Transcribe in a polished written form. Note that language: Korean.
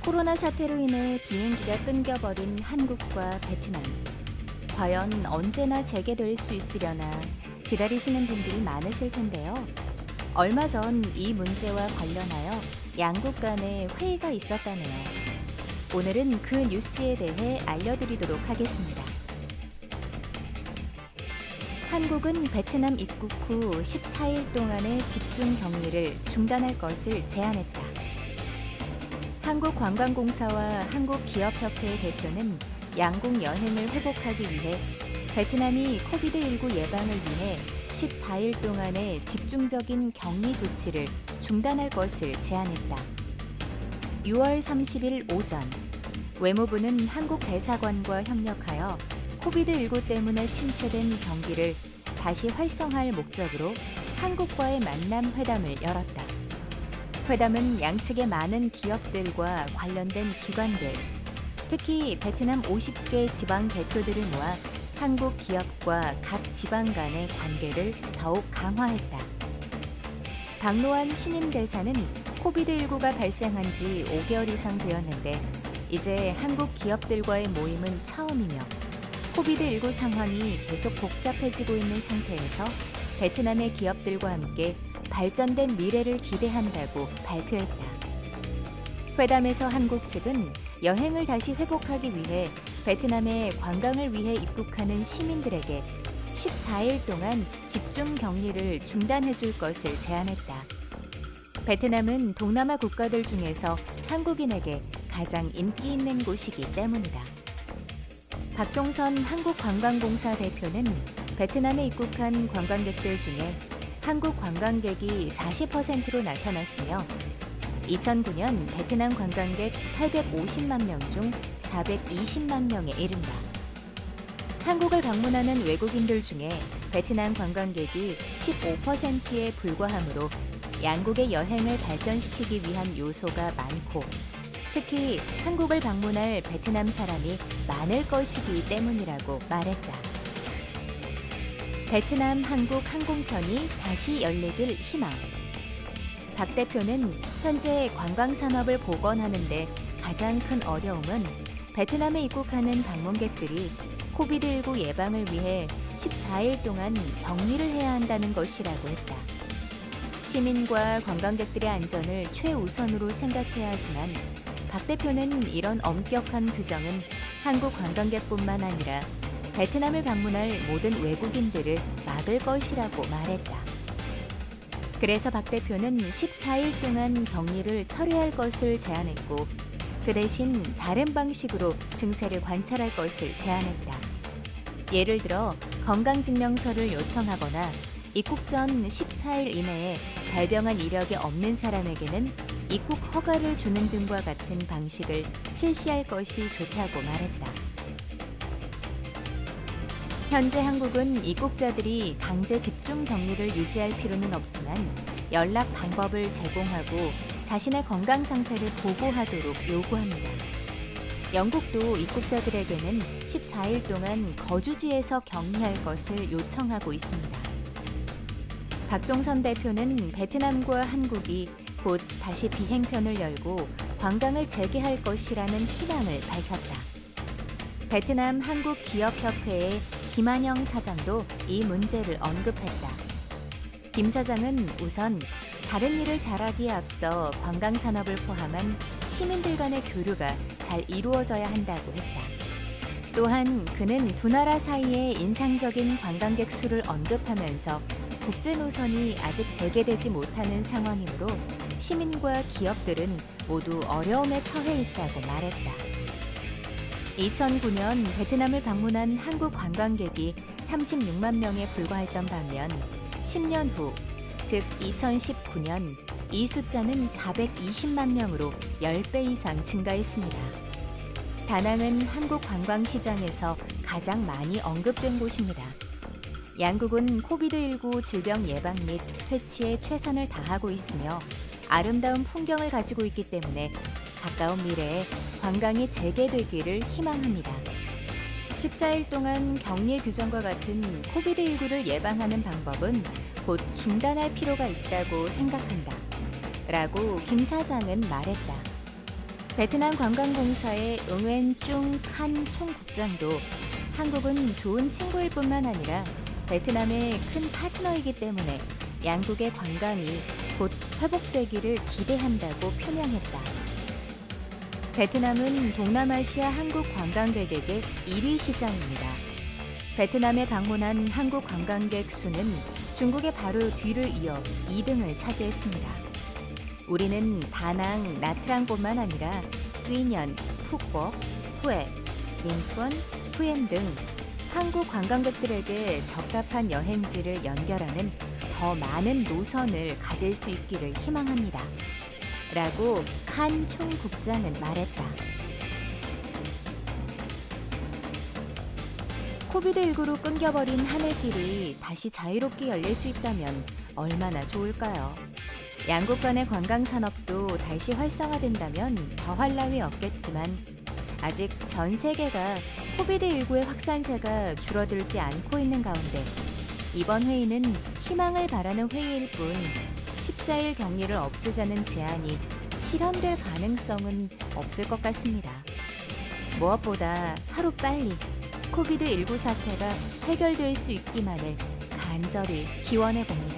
코로나 사태로 인해 비행기가 끊겨버린 한국과 베트남. 과연 언제나 재개될 수 있으려나 기다리시는 분들이 많으실 텐데요. 얼마 전 이 문제와 관련하여 양국 간에 회의가 있었다네요. 오늘은 그 뉴스에 대해 알려드리도록 하겠습니다. 한국은 베트남 입국 후 14일 동안의 집중 격리를 중단할 것을 제안했다. 한국관광공사와 한국기업협회의 대표는 양국 여행을 회복하기 위해 베트남이 코비드19 예방을 위해 14일 동안의 집중적인 격리 조치를 중단할 것을 제안했다. 6월 30일 오전, 외무부는 한국 대사관과 협력하여 코비드19 때문에 침체된 경기를 다시 활성화할 목적으로 한국과의 만남 회담을 열었다. 회담은 양측의 많은 기업들과 관련된 기관들, 특히 베트남 50개 지방 대표들을 모아 한국 기업과 각 지방 간의 관계를 더욱 강화했다. 박노한 신임 대사는 코비드19가 발생한 지 5개월 이상 되었는데 이제 한국 기업들과의 모임은 처음이며 코비드19 상황이 계속 복잡해지고 있는 상태에서 베트남의 기업들과 함께 발전된 미래를 기대한다고 발표했다. 회담에서 한국 측은 여행을 다시 회복하기 위해 베트남에 관광을 위해 입국하는 시민들에게 14일 동안 집중 격리를 중단해 줄 것을 제안했다. 베트남은 동남아 국가들 중에서 한국인에게 가장 인기 있는 곳이기 때문이다. 박종선 한국관광공사 대표는 베트남에 입국한 관광객들 중에 한국 관광객이 40%로 나타났으며 2009년 베트남 관광객 850만 명 중 420만 명에 이른다. 한국을 방문하는 외국인들 중에 베트남 관광객이 15%에 불과하므로 양국의 여행을 발전시키기 위한 요소가 많고 특히 한국을 방문할 베트남 사람이 많을 것이기 때문이라고 말했다. 베트남 한국 항공편이 다시 열리길 희망. 박 대표는 현재 관광 산업을 복원하는 데 가장 큰 어려움은 베트남에 입국하는 방문객들이 코비드19 예방을 위해 14일 동안 격리를 해야 한다는 것이라고 했다. 시민과 관광객들의 안전을 최우선으로 생각해야 하지만 박 대표는 이런 엄격한 규정은 한국 관광객뿐만 아니라 베트남을 방문할 모든 외국인들을 막을 것이라고 말했다. 그래서 박 대표는 14일 동안 격리를 철회할 것을 제안했고 그 대신 다른 방식으로 증세를 관찰할 것을 제안했다. 예를 들어 건강증명서를 요청하거나 입국 전 14일 이내에 발병한 이력이 없는 사람에게는 입국 허가를 주는 등과 같은 방식을 실시할 것이 좋다고 말했다. 현재 한국은 입국자들이 강제 집중 격리를 유지할 필요는 없지만 연락 방법을 제공하고 자신의 건강 상태를 보고하도록 요구합니다. 영국도 입국자들에게는 14일 동안 거주지에서 격리할 것을 요청하고 있습니다. 박종선 대표는 베트남과 한국이 곧 다시 비행편을 열고 관광을 재개할 것이라는 희망을 밝혔다. 베트남 한국기업협회의 김한영 사장도 이 문제를 언급했다. 김 사장은 우선 다른 일을 잘하기에 앞서 관광산업을 포함한 시민들 간의 교류가 잘 이루어져야 한다고 했다. 또한 그는 두 나라 사이의 인상적인 관광객 수를 언급하면서 국제 노선이 아직 재개되지 못하는 상황이므로 시민과 기업들은 모두 어려움에 처해 있다고 말했다. 2009년 베트남을 방문한 한국 관광객이 36만 명에 불과했던 반면 10년 후, 즉 2019년 이 숫자는 420만 명으로 10배 이상 증가했습니다. 다낭은 한국 관광 시장에서 가장 많이 언급된 곳입니다. 양국은 코비드19 질병 예방 및 퇴치에 최선을 다하고 있으며 아름다운 풍경을 가지고 있기 때문에 가까운 미래에 관광이 재개되기를 희망합니다. 14일 동안 격리 규정과 같은 코비드19를 예방하는 방법은 곧 중단할 필요가 있다고 생각한다. 라고 김 사장은 말했다. 베트남 관광공사의 응웬 중 칸 총국장도 한국은 좋은 친구일 뿐만 아니라 베트남의 큰 파트너이기 때문에 양국의 관광이 곧 회복되기를 기대한다고 표명했다. 베트남은 동남아시아 한국 관광객에게 1위 시장입니다. 베트남에 방문한 한국 관광객 수는 중국의 바로 뒤를 이어 2등을 차지했습니다. 우리는 다낭, 나트랑뿐만 아니라 뜀년, 푸꾸옥, 후에, 닝푼, 후엔 등 한국 관광객들에게 적합한 여행지를 연결하는 더 많은 노선을 가질 수 있기를 희망합니다. 라고 칸 총국장은 말했다. 코비드19로 끊겨버린 하늘길이 다시 자유롭게 열릴 수 있다면 얼마나 좋을까요? 양국 간의 관광 산업도 다시 활성화된다면 더할 나위 없겠지만 아직 전 세계가 코비드19의 확산세가 줄어들지 않고 있는 가운데 이번 회의는 희망을 바라는 회의일 뿐 14일 격리를 없애자는 제안이 실현될 가능성은 없을 것 같습니다. 무엇보다 하루빨리 코비드19 사태가 해결될 수 있기만을 간절히 기원해 봅니다.